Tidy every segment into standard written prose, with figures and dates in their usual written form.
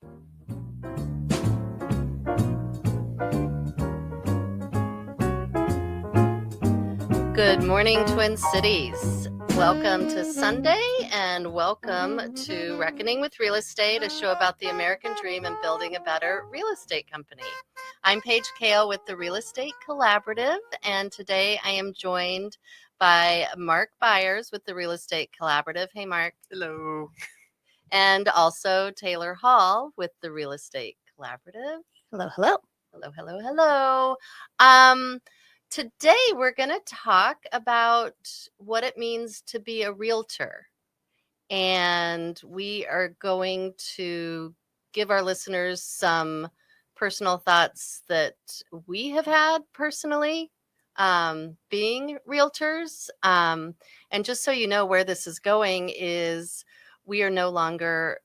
Good morning, Twin Cities. Welcome to Sunday and welcome to Reckoning with Real Estate, a show about the American dream and building a better real estate company. I'm Paige Kale with the Real Estate Collaborative, and today I am joined by Mark Byers with the Real Estate Collaborative. Hey, Mark. Hello. And also Taylor Hall with the Real Estate Collaborative. Hello, hello. Hello, hello, hello. Today we're going to talk about what it means to be a realtor. And we are going to give our listeners some personal thoughts that we have had personally being realtors. And just so you know where this is going is we are no longer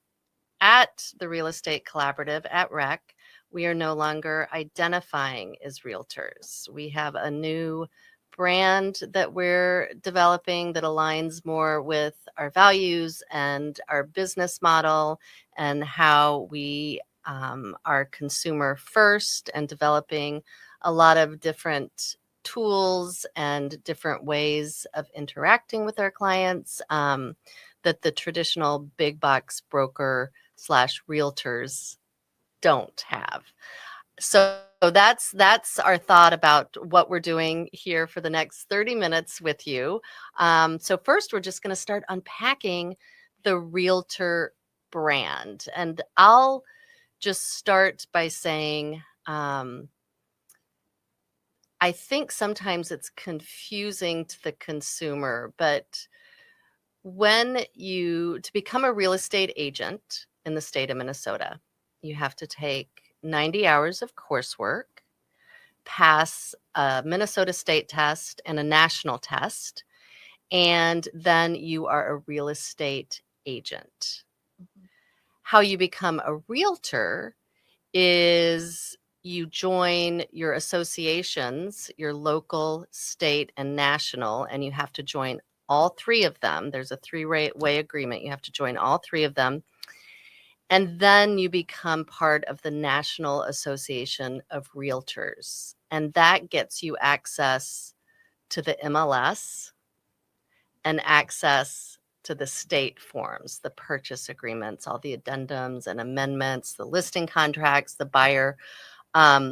at the Real Estate Collaborative at REC. We are no longer identifying as realtors. We have a new brand that we're developing that aligns more with our values and our business model and how we are consumer first and developing a lot of different tools and different ways of interacting with our clients that the traditional big box broker / realtors don't have. So that's our thought about what we're doing here for the next 30 minutes with you. So first, we're just going to start unpacking the Realtor brand. And I'll just start by saying, I think sometimes it's confusing to the consumer, but to become a real estate agent in the state of Minnesota, you have to take 90 hours of coursework, pass a Minnesota state test and a national test, and then you are a real estate agent. Mm-hmm. How you become a realtor is you join your associations, your local, state, and national, and you have to join all three of them. There's a three-way agreement. You have to join all three of them. And then you become part of the National Association of Realtors. And that gets you access to the MLS and access to the state forms, the purchase agreements, all the addendums and amendments, the listing contracts, the buyer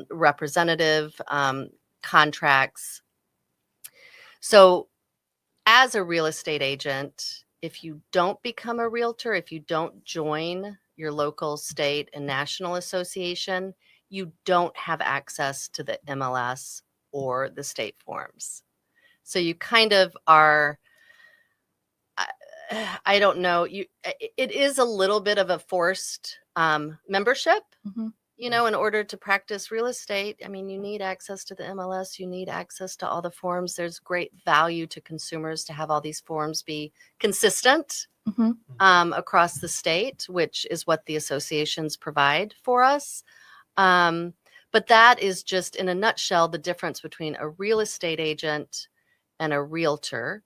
representative contracts. So as a real estate agent, if you don't become a realtor, if you don't join your local, state, and national association, you don't have access to the MLS or the state forms. So you kind of are, I don't know, it is a little bit of a forced membership. Mm-hmm. You know, in order to practice real estate, I mean, you need access to the MLS, you need access to all the forms. There's great value to consumers to have all these forms be consistent across the state, which is what the associations provide for us. But that is just, in a nutshell, the difference between a real estate agent and a realtor.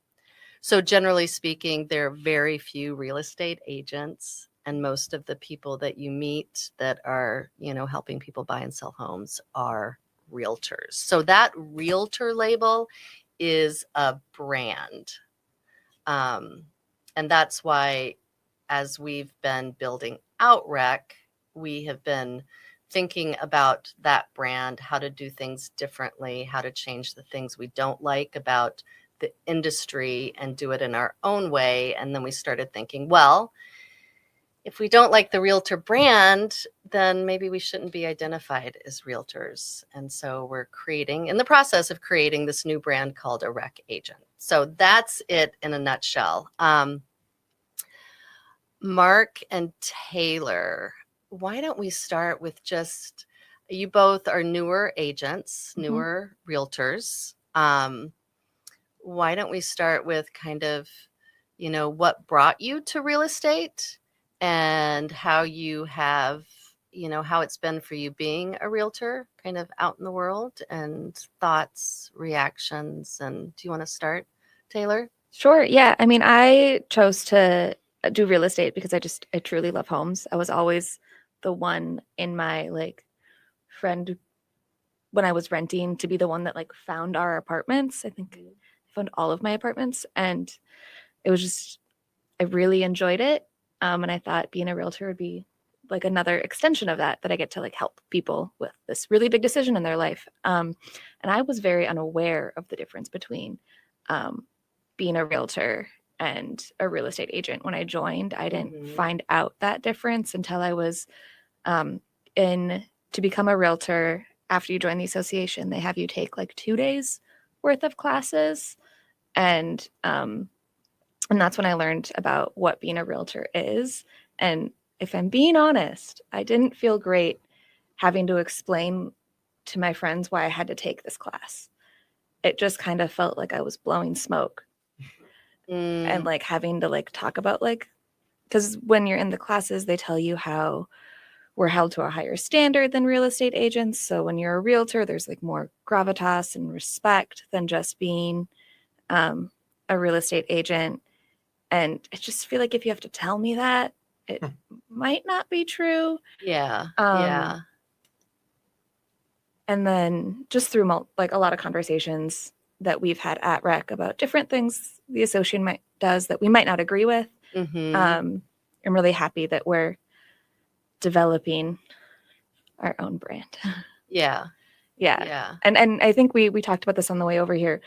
So generally speaking, there are very few real estate agents. And most of the people that you meet that are, helping people buy and sell homes are realtors. So that realtor label is a brand. And that's why, as we've been building out REC, we have been thinking about that brand, how to do things differently, how to change the things we don't like about the industry and do it in our own way. And then we started thinking, well, if we don't like the realtor brand, then maybe we shouldn't be identified as realtors. And so we're in the process of creating this new brand called a REC agent. So that's it in a nutshell. Mark and Taylor, why don't we start with you both are newer agents, newer realtors. Why don't we start with kind of, what brought you to real estate? And how you have, how it's been for you being a realtor kind of out in the world, and thoughts, reactions. And do you want to start, Taylor? Sure. Yeah. I mean, I chose to do real estate because I truly love homes. I was always the one in my like friend when I was renting to be the one that like found our apartments. I think I found all of my apartments, and it was just I really enjoyed it. And I thought being a realtor would be like another extension of that I get to like help people with this really big decision in their life. And I was very unaware of the difference between being a realtor and a real estate agent. When I joined, I didn't find out that difference until I was in to become a realtor. After you join the association, they have you take like 2 days worth of classes, and that's when I learned about what being a realtor is. And if I'm being honest, I didn't feel great having to explain to my friends why I had to take this class. It just kind of felt like I was blowing smoke and like having to like talk about like, because when you're in the classes, they tell you how we're held to a higher standard than real estate agents. So when you're a realtor, there's like more gravitas and respect than just being a real estate agent. And I just feel like if you have to tell me that, it might not be true. Yeah. And then just through like a lot of conversations that we've had at REC about different things the association does that we might not agree with. I'm really happy that we're developing our own brand. Yeah. And I think we talked about this on the way over here.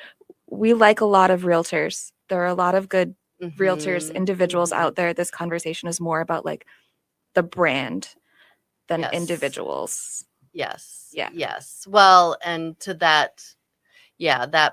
We like a lot of realtors. There are a lot of good realtors, individuals out there. This conversation is more about like the brand than individuals. Yes. Well, and to that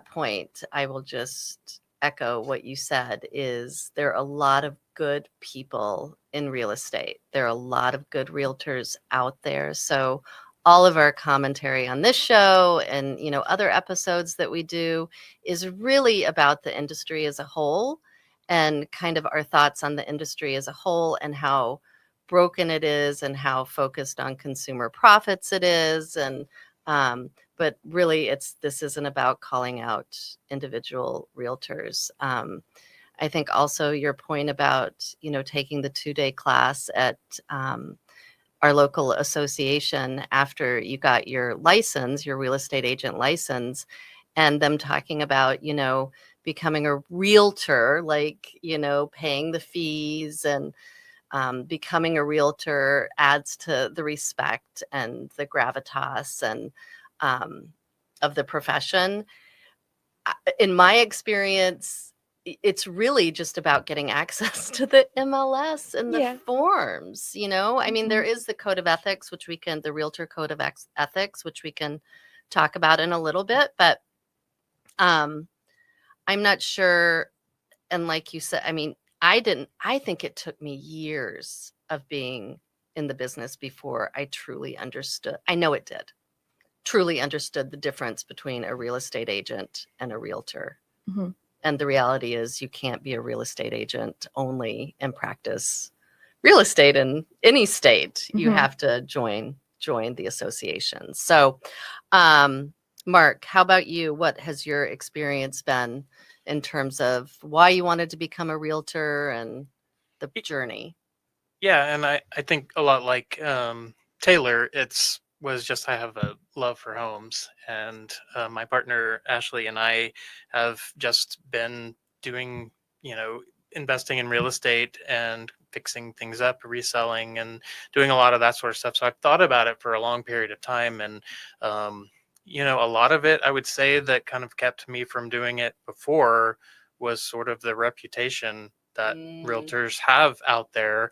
point, I will just echo what you said is there are a lot of good people in real estate. There are a lot of good realtors out there. So all of our commentary on this show and, other episodes that we do is really about the industry as a whole and kind of our thoughts on the industry as a whole and how broken it is and how focused on consumer profits it is. And, but really this isn't about calling out individual realtors. I think also your point about, taking the 2-day class at our local association after you got your license, your real estate agent license, and them talking about, becoming a realtor, like, paying the fees and becoming a realtor adds to the respect and the gravitas and of the profession. In my experience, it's really just about getting access to the MLS and the forms, I mean, there is the code of ethics, the realtor code of ethics, which we can talk about in a little bit, but I'm not sure. And like you said, I mean, I think it took me years of being in the business before I truly understood. I know it did. Truly understood the difference between a real estate agent and a realtor. And the reality is you can't be a real estate agent only and practice real estate in any state. You have to join the association. So, Mark, how about you? What has your experience been in terms of why you wanted to become a realtor and the journey? Yeah, and I think a lot like Taylor, was just I have a love for homes, and my partner Ashley and I have just been doing, investing in real estate and fixing things up, reselling, and doing a lot of that sort of stuff. So I've thought about it for a long period of time, and a lot of it I would say that kind of kept me from doing it before was sort of the reputation that realtors have out there.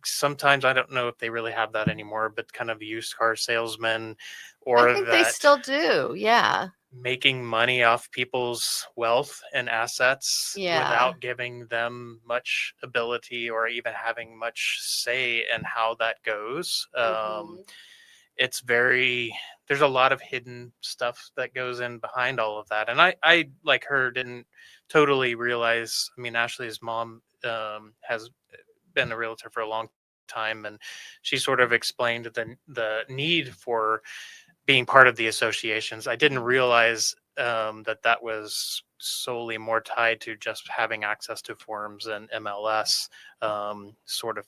Sometimes I don't know if they really have that anymore, but kind of used car salesmen, or I think they still do. Yeah. Making money off people's wealth and assets without giving them much ability or even having much say in how that goes. It's there's a lot of hidden stuff that goes in behind all of that. And I like her, didn't totally realize. I mean, Ashley's mom has been a realtor for a long time, and she sort of explained the need for being part of the associations. I didn't realize that was solely more tied to just having access to forums and MLS, sort of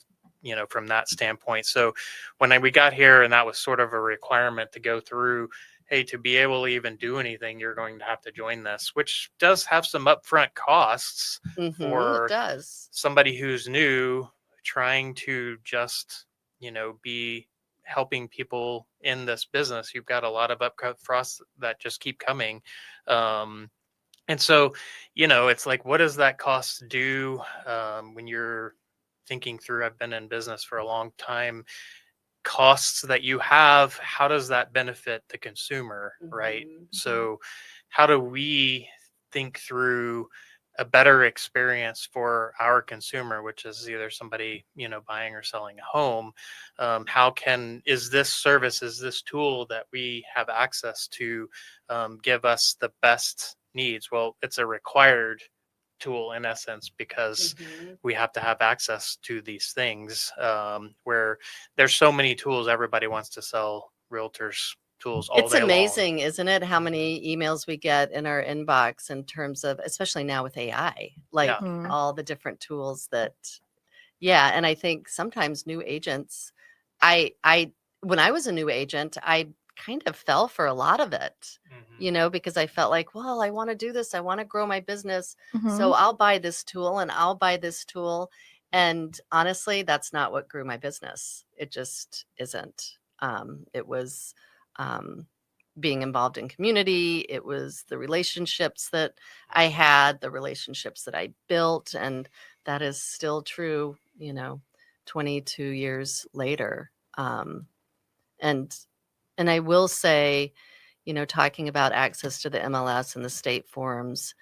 from that standpoint. So when we got here, and that was sort of a requirement to go through, hey, to be able to even do anything, you're going to have to join this, which does have some upfront costs It for does. somebody who's new, trying to just, be helping people in this business. You've got a lot of upfront costs that just keep coming. And so, it's like, what does that cost do when you're thinking through? I've been in business for a long time. Costs that you have, how does that benefit the consumer, right? So, how do we think through a better experience for our consumer, which is either somebody buying or selling a home? Is this service, is this tool that we have access to, give us the best needs? Well, it's a required tool in essence, because we have to have access to these things, where there's so many tools. Everybody wants to sell realtors tools all It's day long. amazing, isn't it, how many emails we get in our inbox in terms of, especially now with AI, like Mhm. all the different tools that, yeah. And I think sometimes new agents, I when I was a new agent, I kind of fell for a lot of it, because I felt like, well, I want to do this, I want to grow my business, so Mhm. I'll buy this tool and I'll buy this tool. And honestly, that's not what grew my business. It just isn't. It was um, being involved in community. It was the relationships that I had, the relationships that I built, and that is still true, 22 years later. And and I will say, talking about access to the MLS and the state forms,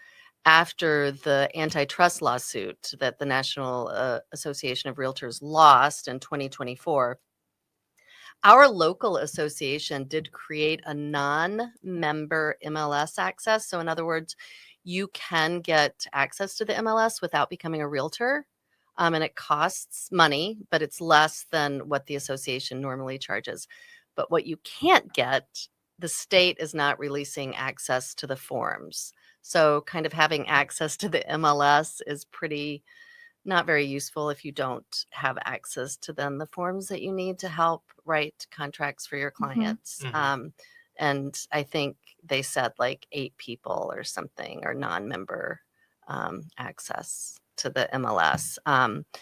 after the antitrust lawsuit that the National Association of Realtors lost in 2024, our local association did create a non-member MLS access. So in other words, you can get access to the MLS without becoming a realtor. And it costs money, but it's less than what the association normally charges. But what you can't get, the state is not releasing access to the forms. So kind of having access to the MLS is pretty not very useful if you don't have access to then the forms that you need to help write contracts for your clients. And I think they said like 8 people or something, or non-member access to the MLS.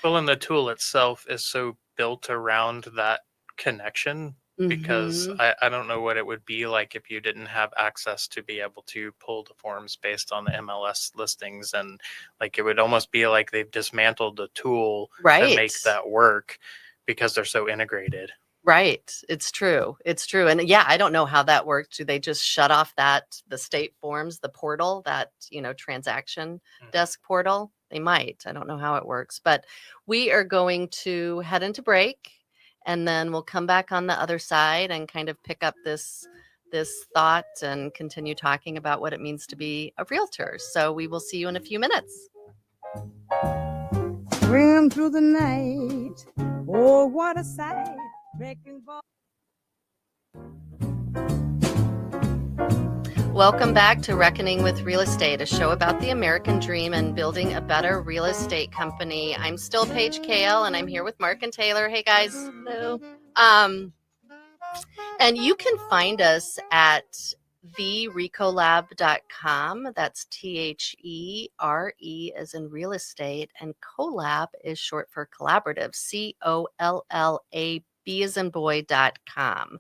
Well, and the tool itself is so built around that connection, because I don't know what it would be like if you didn't have access to be able to pull the forms based on the MLS listings. And like, it would almost be like they've dismantled the tool to make Right. that work, because they're so integrated. Right. It's true. It's true. And yeah, I don't know how that works. Do they just shut off the state forms, the portal, that, transaction desk portal? They might. I don't know how it works, but we are going to head into break, and then we'll come back on the other side and kind of pick up this thought and continue talking about what it means to be a realtor. So we will see you in a few minutes. Ran through the night. Oh, what a sight. Wrecking ball. Welcome back to Reckoning with Real Estate, a show about the American dream and building a better real estate company. I'm still Paige Kale, and I'm here with Mark and Taylor. Hey, guys. Hello. And you can find us at therecolab.com. That's THERE as in real estate, and collab is short for collaborative, COLLAB as in boy.com.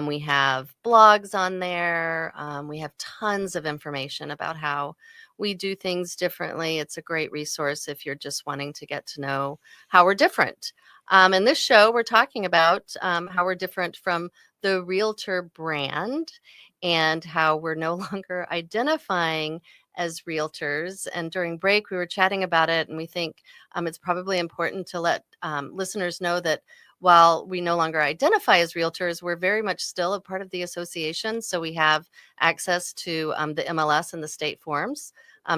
We have blogs on there. We have tons of information about how we do things differently. It's a great resource if you're just wanting to get to know how we're different. In this show, we're talking about how we're different from the Realtor brand, and how we're no longer identifying as realtors. And during break, we were chatting about it, and we think it's probably important to let listeners know that while we no longer identify as realtors, we're very much still a part of the association. So we have access to the MLS and the state forms.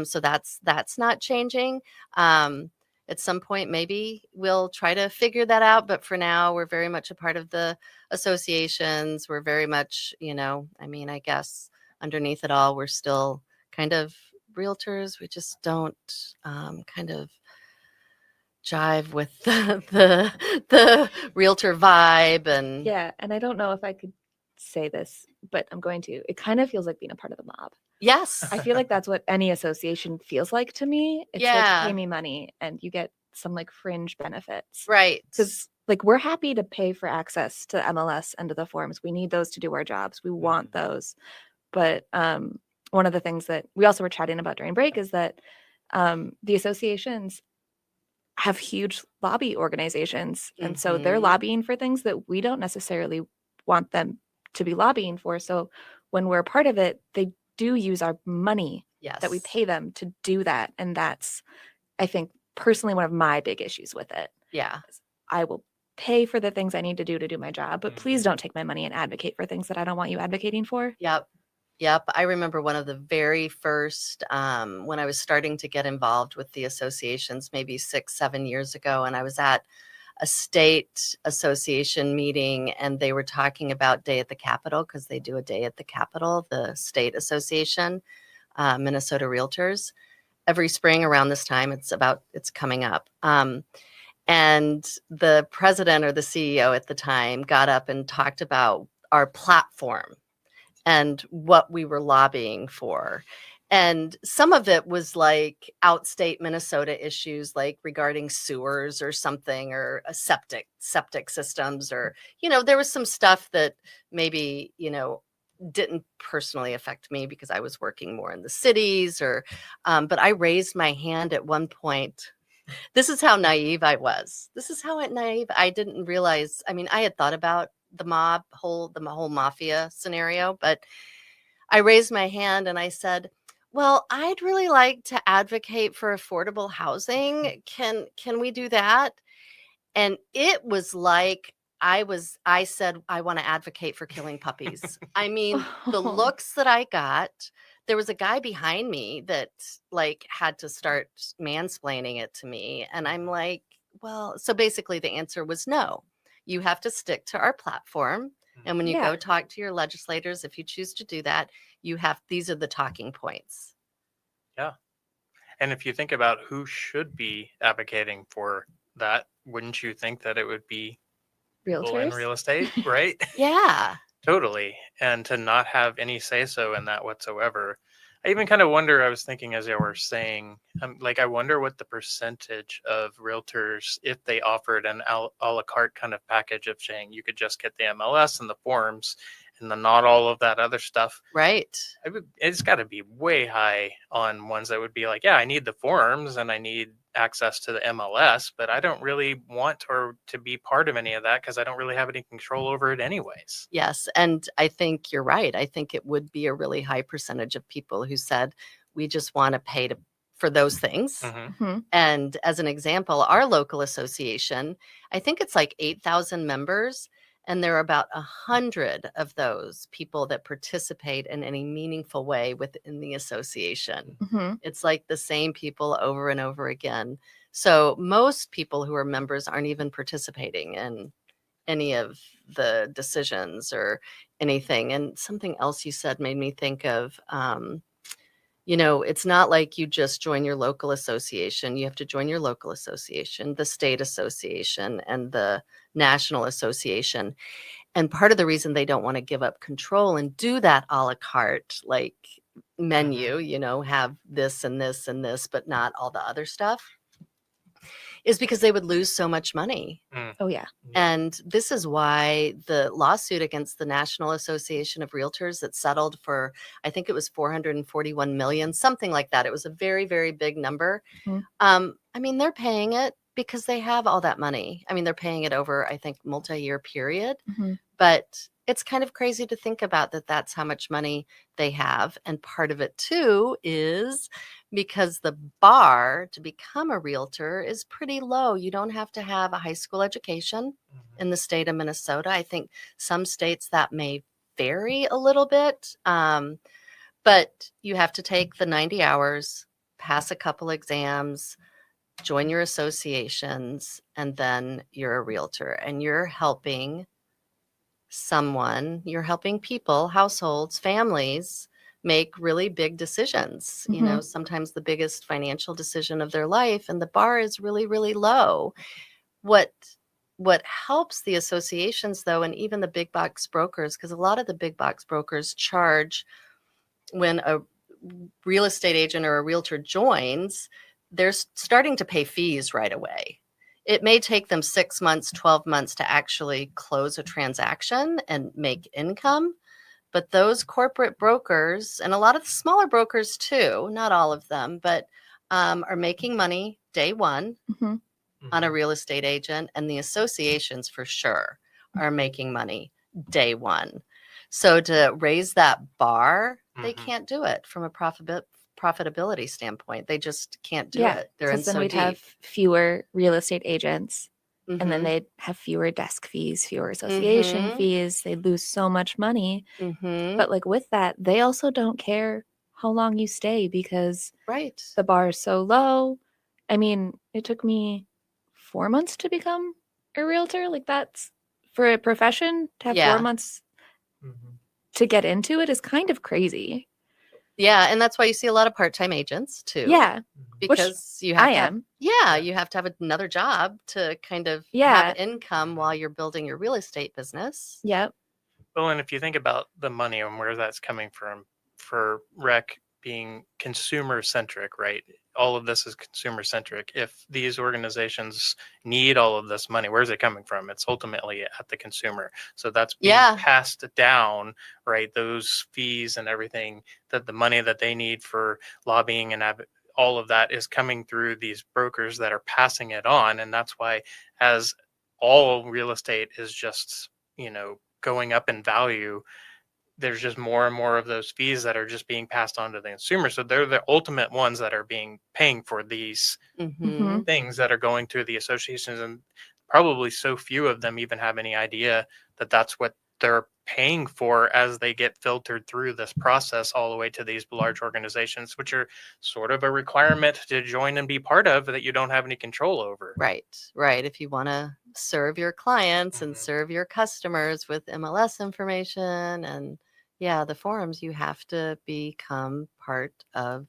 So that's not changing. At some point, maybe we'll try to figure that out. But for now, we're very much a part of the associations. We're very much, I guess underneath it all, we're still kind of realtors. We just don't kind of jive with the realtor vibe and Yeah, and I don't know if I could say this, but I'm going to. It kind of feels like being a part of the mob. yes. I feel like that's what any association feels like to me. It's like Yeah. pay me money and you get some like fringe benefits. Right. Because like we're happy to pay for access to MLS and to the forms. We need those to do our jobs. We want those. But one of the things that we also were chatting about during break is that the associations have huge lobby organizations. And so they're Mhm. lobbying for things that we don't necessarily want them to be lobbying for. So when we're a part of it, they do use our money that we Yes. pay them to do that. And that's, I think, personally one of my big issues with it. Yeah. I will pay for the things I need to do my job, but please don't take my money and advocate for things that I don't want you advocating for. Yep. Yep. I remember one of the very first, when I was starting to get involved with the associations, maybe 6, 7 years ago, and I was at a state association meeting and they were talking about Day at the Capitol because they do a Day at the Capitol, the state association, Minnesota Realtors, every spring around this time. It's coming up. And the president or the CEO at the time got up and talked about our platform and what we were lobbying for. And some of it was like outstate Minnesota issues, like regarding sewers or something, or a septic systems, or, there was some stuff that maybe, didn't personally affect me because I was working more in the cities but I raised my hand at one point. This is how naive I was. This is how naive I didn't realize. I mean, I had thought about the whole mafia scenario, but I raised my hand and I said, "Well, I'd really like to advocate for affordable housing. Can we do that?" And it was like I said, "I want to advocate for killing puppies." I mean, the looks that I got, there was a guy behind me that like had to start mansplaining it to me. And I'm like, well, so basically the answer was no. You have to stick to our platform. And when you Yeah. go talk to your legislators, if you choose to do that, these are the talking points. Yeah. And if you think about who should be advocating for that, wouldn't you think that it would be people in Realtors. real estate, right? Yeah. Totally. And to not have any say so in that whatsoever. I even kind of wonder, I was thinking as you were saying, like, I wonder what the percentage of realtors, if they offered an a la carte kind of package of saying you could just get the MLS and the forms and then not all of that other stuff. Right. It's got to be way high on ones that would be like, yeah, I need the forms and I need access to the MLS, but I don't really want or to be part of any of that because I don't really have any control over it anyways. Yes. And I think you're right. I think it would be a really high percentage of people who said, we just want to pay for those things. Mm-hmm. Mm-hmm. And as an example, our local association, I think it's like 8,000 members. And there are about 100 of those people that participate in any meaningful way within the association. Mm-hmm. It's like the same people over and over again. So most people who are members aren't even participating in any of the decisions or anything. And something else you said made me think of, it's not like you just join your local association. You have to join your local association, the state association, and the national association. And part of the reason they don't want to give up control and do that a la carte, like menu, have this and this and this, but not all the other stuff, is because they would lose so much money. Oh, yeah. And this is why the lawsuit against the National Association of Realtors that settled for, I think it was 441 million, something like that. It was a very, very big number. Mhm. I mean, they're paying it because they have all that money. I mean, they're paying it over, I think, multi-year period. Mhm. But it's kind of crazy to think about that that's how much money they have. And part of it, too, is because the bar to become a realtor is pretty low. You don't have to have a high school education in the state of Minnesota. I think some states that may vary a little bit, but you have to take the 90 hours, pass a couple exams, join your associations, and then you're a realtor. And you're helping people, households, families make really big decisions, you know, sometimes the biggest financial decision of their life, and the bar is really, really low. What helps the associations though, and even the big box brokers, because a lot of the big box brokers charge when a real estate agent or a realtor joins, they're starting to pay fees right away. It may take them 6 months, 12 months to actually close a transaction and make income. But those corporate brokers, and a lot of the smaller brokers too, not all of them, but are making money day one on a real estate agent, and the associations for sure are making money day one. So to raise that bar, they can't do it from a profitability standpoint. They just can't do it. They're in because then so we'd deep. have fewer real estate agents, and then Mhm. they'd have fewer desk fees, fewer association fees. They'd lose so much money. But like with that, they also don't care how long you stay because Right. the bar is so low. I mean, it took me 4 months to become a realtor. Like that's for a profession to have 4 months to get into it is kind of crazy. Yeah, and that's why you see a lot of part-time agents too. Yeah. Because you have I to have, am. you have to have another job to kind of have income while you're building your real estate business. Yep. Well, and if you think about the money and where that's coming from, for rec being consumer centric, right? All of this is consumer centric. If these organizations need all of this money, where's it coming from? It's ultimately at the consumer. So that's being passed down, right? Those fees and everything, that the money that they need for lobbying and all of that is coming through these brokers that are passing it on. And that's why, as all real estate is just, going up in value, there's just more and more of those fees that are just being passed on to the consumer. So they're the ultimate ones that are paying for these things that are going through the associations, and probably so few of them even have any idea that that's what they're paying for as they get filtered through this process all the way to these large organizations, which are sort of a requirement to join and be part of that you don't have any control over. Right. If you want to serve your clients and serve your customers with MLS information and the forums, you have to become part of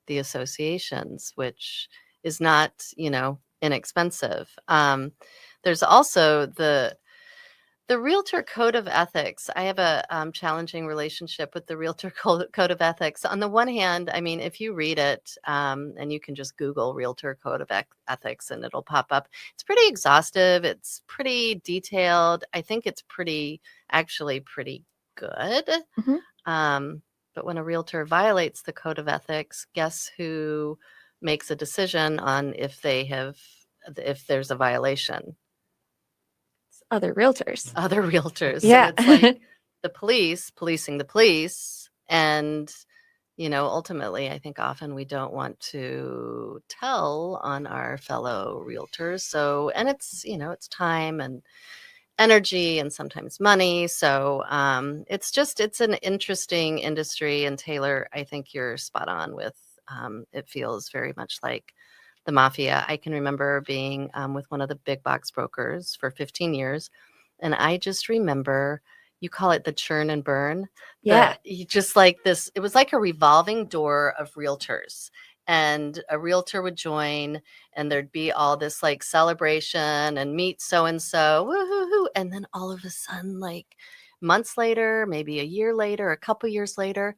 the associations, which is not, inexpensive. There's also the Realtor Code of Ethics. I have a challenging relationship with the Realtor Code of Ethics. On the one hand, I mean, if you read it, and you can just Google Realtor Code of Ethics and it'll pop up. It's pretty exhaustive. It's pretty detailed. I think it's actually pretty good. But when a realtor violates the Code of Ethics, guess who makes a decision on if there's a violation? Other realtors. So it's like the police policing the police. And, ultimately, I think often we don't want to tell on our fellow realtors. So, and it's, it's time and energy and sometimes money. So it's an interesting industry. And Taylor, I think you're spot on with it feels very much like the mafia. I can remember being with one of the big box brokers for 15 years. And I just remember, you call it the churn and burn. You just like this, it was like a revolving door of realtors. And a realtor would join and there'd be all this like celebration and meet so-and-so, woo-hoo-hoo. And then all of a sudden, like months later, maybe a year later, a couple years later,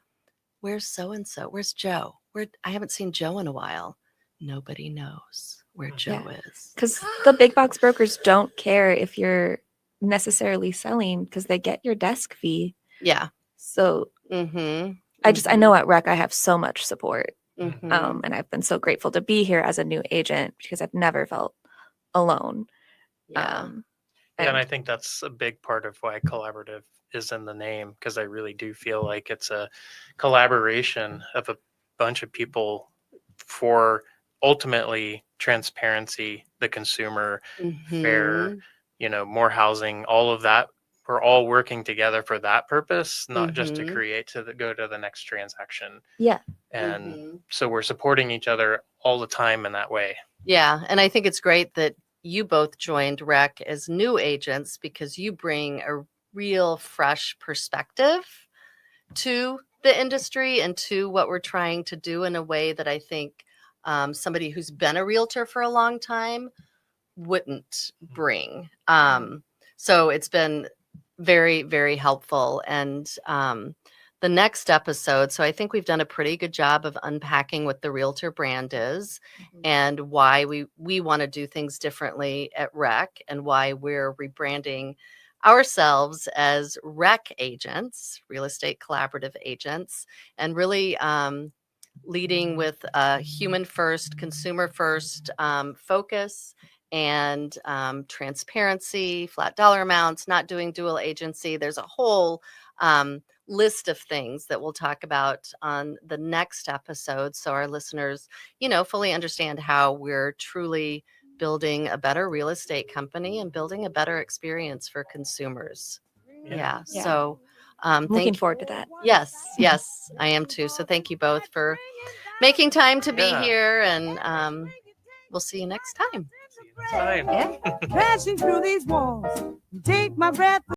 where's so-and-so? Where's Joe? I haven't seen Joe in a while. Nobody knows where Joe is. Because the big box brokers don't care if you're necessarily selling because they get your desk fee. Yeah. So I know at REC I have so much support. And I've been so grateful to be here as a new agent because I've never felt alone. And I think that's a big part of why collaborative is in the name, because I really do feel like it's a collaboration of a bunch of people for ultimately transparency, the consumer, fair, more housing, all of that. We're all working together for that purpose, not just to create go to the next transaction. Yeah. And so we're supporting each other all the time in that way. Yeah. And I think it's great that you both joined REC as new agents because you bring a real fresh perspective to the industry, and two, what we're trying to do in a way that I think somebody who's been a realtor for a long time wouldn't bring. So it's been very, very helpful. And the next episode, so I think we've done a pretty good job of unpacking what the Realtor brand is and why we want to do things differently at REC and why we're rebranding ourselves as REC agents, real estate collaborative agents, and really leading with a human first, consumer first focus and transparency, flat dollar amounts, not doing dual agency. There's a whole list of things that we'll talk about on the next episode, so our listeners, fully understand how we're truly building a better real estate company and building a better experience for consumers. Yeah. So I'm looking forward to that. Yes, I am too. So thank you both for making time to be Yeah. here, and we'll see you next time. See you next time. Yeah. Crashing through these walls, take my breath